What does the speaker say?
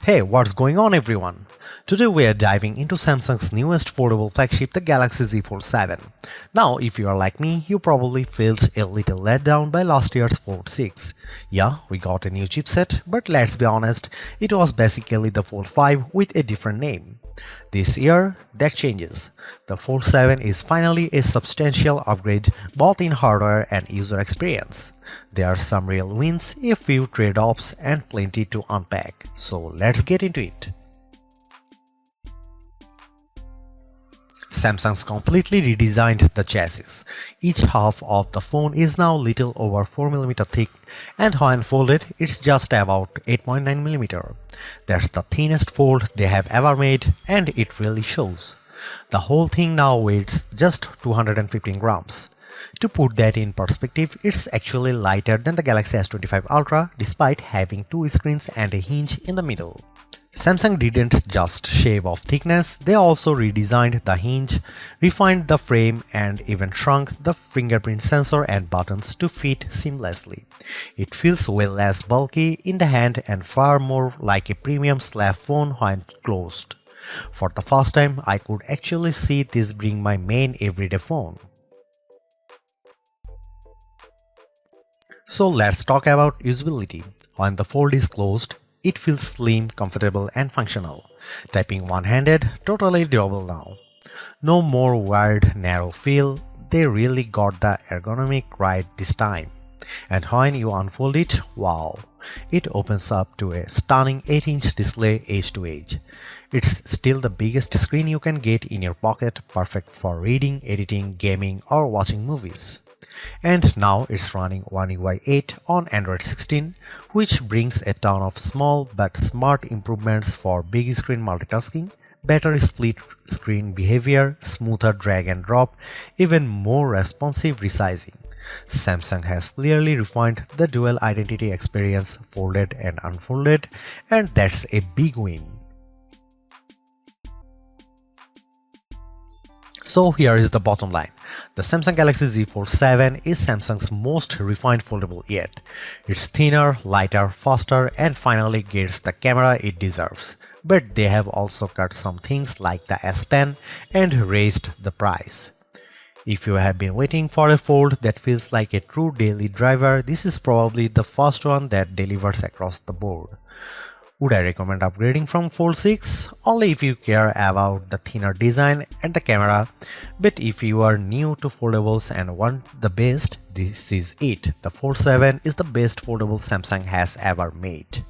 Hey, what's going on everyone? Today we are diving into Samsung's newest foldable flagship, the Galaxy Z Fold 7. Now, if you are like me, you probably felt a little let down by last year's Fold 6. Yeah, we got a new chipset, but let's be honest, it was basically the Fold 5 with a different name. This year, that changes. The Fold 7 is finally a substantial upgrade both in hardware and user experience. There are some real wins, a few trade-offs, and plenty to unpack. So let's get into it. Samsung's completely redesigned the chassis. Each half of the phone is now little over 4mm thick, and when folded, it's just about 8.9mm. That's the thinnest fold they have ever made, and it really shows. The whole thing now weighs just 215 grams. To put that in perspective, it's actually lighter than the Galaxy S25 Ultra despite having two screens and a hinge in the middle. Samsung didn't just shave off thickness, they also redesigned the hinge, refined the frame, and even shrunk the fingerprint sensor and buttons to fit seamlessly. It feels way less bulky in the hand and far more like a premium slab phone when closed. For the first time, I could actually see this being my main everyday phone. So let's talk about usability. When the fold is closed, it feels slim, comfortable, and functional. Typing one-handed, totally doable now. No more weird, narrow feel, they really got the ergonomic right this time. And when you unfold it, wow, it opens up to a stunning 8-inch display edge to edge. It's still the biggest screen you can get in your pocket, perfect for reading, editing, gaming, or watching movies. And now it's running One UI 8 on Android 16, which brings a ton of small but smart improvements for big screen multitasking, better split screen behavior, smoother drag and drop, even more responsive resizing. Samsung has clearly refined the dual identity experience, folded and unfolded, and that's a big win. So here is the bottom line. The Samsung Galaxy Z Fold 7 is Samsung's most refined foldable yet. It's thinner, lighter, faster, and finally gets the camera it deserves. But they have also cut some things like the S Pen and raised the price. If you have been waiting for a fold that feels like a true daily driver, this is probably the first one that delivers across the board. Would I recommend upgrading from Fold 6? Only if you care about the thinner design and the camera, but if you are new to foldables and want the best, this is it. The Fold 7 is the best foldable Samsung has ever made.